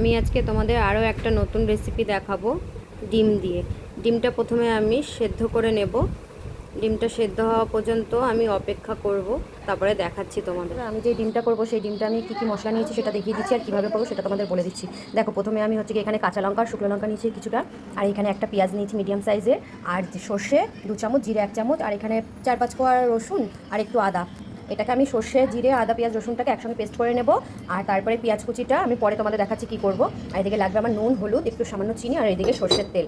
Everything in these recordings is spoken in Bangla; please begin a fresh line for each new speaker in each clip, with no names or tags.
আমি আজকে তোমাদের আরও একটা নতুন রেসিপি দেখাবো ডিম দিয়ে। ডিমটা প্রথমে আমি সেদ্ধ করে নেব। ডিমটা সেদ্ধ হওয়া পর্যন্ত আমি অপেক্ষা করব, তারপরে দেখাচ্ছি তোমাদের। আমি যে ডিমটা করব সেই ডিমটা আমি কী কী মশলা নিয়েছি সেটা দেখিয়ে দিচ্ছি, আর কীভাবে করবো সেটা তোমাদের বলে দিচ্ছি। দেখো, প্রথমে আমি হচ্ছে এখানে কাঁচা লঙ্কা আর শুকনো লঙ্কা নিয়েছি কিছুটা, আর এখানে একটা পেঁয়াজ নিয়েছি মিডিয়াম সাইজের, আর সর্ষে 2 চামচ, জিরে 1 চামচ, আর এখানে 4-5 কোয়া রসুন আর একটু আদা। এটাকে আমি সর্ষে, জিরে, আদা, পেঁয়াজ, রসুনটাকে একসঙ্গে পেস্ট করে নেব। আর তারপরে পেঁয়াজ কুচিটা আমি পরে তোমাদের দেখাচ্ছি কী করবো। আর এদিকে লাগবে আমার নুন, হলুদ, একটু সামান্য চিনি, আর এদিকে সর্ষের তেল।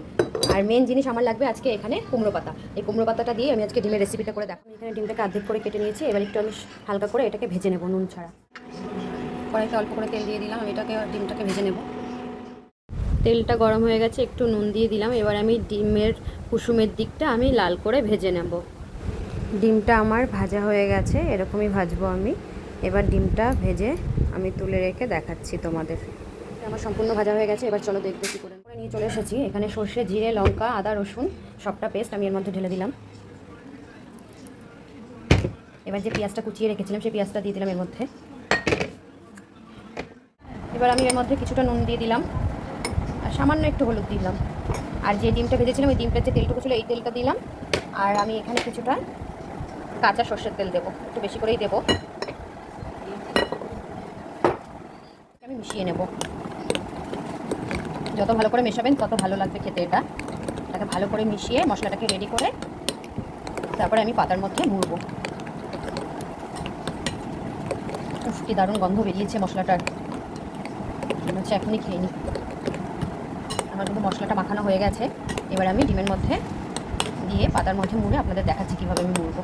আর মেন জিনিস আমার লাগবে আজকে এখানে কুমড়ো পাতা। এই কুমড়ো পাতাটা দিয়ে আমি আজকে ডিমের রেসিপিটা করে দেখো। এখানে ডিমটাকে অর্ধেক করে কেটে নিয়েছি। এবার একটু আমি হালকা করে এটাকে ভেজে নেব নুন ছাড়া। কড়াইতে অল্প করে তেল দিয়ে দিলাম, ডিমটাকে ভেজে নেব। তেলটা গরম হয়ে গেছে, একটু নুন দিয়ে দিলাম। এবার আমি ডিমের কুসুমের দিকটা আমি লাল করে ভেজে নেব। ডিমটা আমার ভাজা হয়ে গেছে, এরকমই ভাজবো আমি। এবার ডিমটা ভেজে আমি তুলে রেখে দেখাচ্ছি তোমাদের। আমার সম্পূর্ণ ভাজা হয়ে গেছে, এবার চলো দেখবে কী করে নিয়ে চলে এসেছি। এখানে সর্ষে, জিরে, লঙ্কা, আদা, রসুন সবটা পেস্ট আমি এর মধ্যে ঢেলে দিলাম। এবার যে পেঁয়াজটা কুচিয়ে রেখেছিলাম সেই পেঁয়াজটা দিয়ে দিলাম এর মধ্যে। এবার আমি এর মধ্যে কিছুটা নুন দিয়ে দিলাম আর সামান্য একটু হলুদ দিলাম। আর যে ডিমটা ভেজেছিলাম ওই ডিমটার যে তেলটুকু ছিল এই তেলটা দিলাম। আর আমি এখানে কিছুটা কাঁচা সর্ষের তেল দেবো, একটু বেশি করেই দেবো। আমি মিশিয়ে নেব। যত ভালো করে মেশাবেন তত ভালো লাগবে খেতে। এটাকে ভালো করে মিশিয়ে মশলাটাকে রেডি করে তারপরে আমি পাতার মধ্যে মুড়বো। কি দারুণ গন্ধ বেরিয়েছে মশলাটার, মনে হচ্ছে এখনই খেয়ে নিই। আমার কিন্তু মশলাটা মাখানো হয়ে গেছে। এবার আমি ডিমের মধ্যে দিয়ে পাতার মধ্যে মুড়ে আপনাদের দেখাচ্ছি কীভাবে আমি মুড়বো।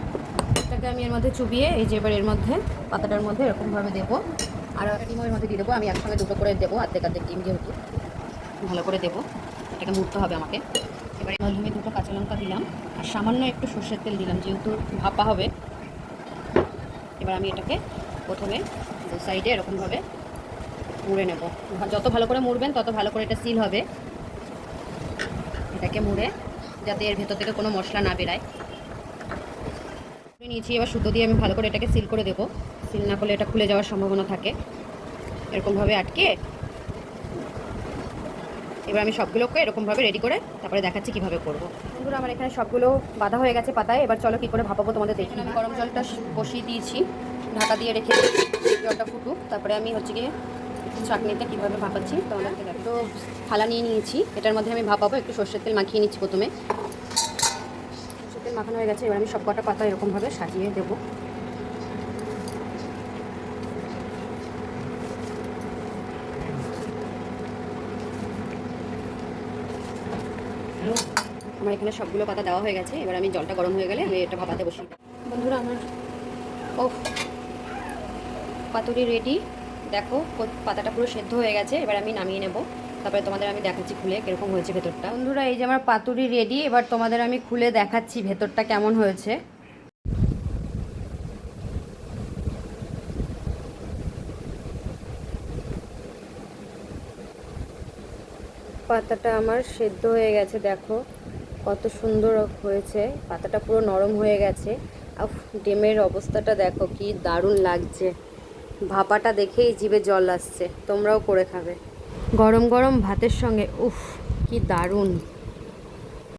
এটাকে আমি এর মধ্যে চুবিয়ে এই যে এবার এর মধ্যে পাতাটার মধ্যে এরকমভাবে দেবো। আর একটা ডিমও এর মধ্যে দিয়ে দেবো। আমি একসঙ্গে দুটো করে দেবো, অর্ধেক ডিম যেহেতু ভালো করে দেবো। এটাকে মুড়তে হবে আমাকে। এবার এর মধ্যে 2টো কাঁচা লঙ্কা দিলাম আর সামান্য একটু সর্ষের তেল দিলাম, যেহেতু ভাপা হবে। এবার আমি এটাকে প্রথমে দু সাইডে এরকমভাবে মুড়ে নেব। যত ভালো করে মুড়বেন তত ভালো করে এটা সিল হবে। এটাকে মুড়ে যাতে এর ভেতর থেকে কোনো মশলা না বেরায় নিয়েছি। এবার সুতো দিয়ে আমি ভালো করে এটাকে সিল করে দেবো। সিল না করলে এটা খুলে যাওয়ার সম্ভাবনা থাকে। এরকমভাবে আটকে এবার আমি সবগুলোকে এরকমভাবে রেডি করে তারপরে দেখাচ্ছি কীভাবে করবো। বন্ধুরা, আমার এখানে সবগুলো বাঁধা হয়ে গেছে পাতায়। এবার চলো কী করে ভাপাবো তোমাদের দেখি। আমি গরম জলটা বসিয়ে দিয়েছি, ঢাকা দিয়ে রেখে জলটা ফুটুক। তারপরে আমি গিয়ে চাটনিটা কীভাবে ভাপাচ্ছি তোমাদেরকে দেখো। তো থালা নিয়ে নিয়েছি, এটার মধ্যে আমি ভাপাবো। একটু সর্ষের তেল মাখিয়ে নিচ্ছি প্রথমে। সর্ষের তেল মাখানো হয়ে গেছে, এবার আমি সব কটা পাতা এরকমভাবে সাজিয়ে দেবো। আমার এখানে সবগুলো পাতা দেওয়া হয়ে গেছে। এবার আমি জলটা গরম হয়ে গেলে আমি এটা ভাপাতে বসি। বন্ধুরা, আমার পাতুরি রেডি। দেখো পাতাটা পুরো সেদ্ধ হয়ে গেছে। এবার আমি নামিয়ে নেব, তারপরে তোমাদের আমি দেখাচ্ছি খুলে কীরকম হয়েছে ভেতরটা। বন্ধুরা, এই যে আমার পাতুরি রেডি। এবার তোমাদের আমি খুলে দেখাচ্ছি ভেতরটা কেমন হয়েছে। পাতাটা আমার সেদ্ধ হয়ে গেছে, দেখো কত সুন্দর হয়েছে। পাতাটা পুরো নরম হয়ে গেছে। আর ডিমের অবস্থাটা দেখো কি দারুণ লাগছে। ভাপাটা দেখেই জিভে জল আসছে। তোমরাও করে খাবে গরম গরম ভাতের সঙ্গে। কি দারুণ।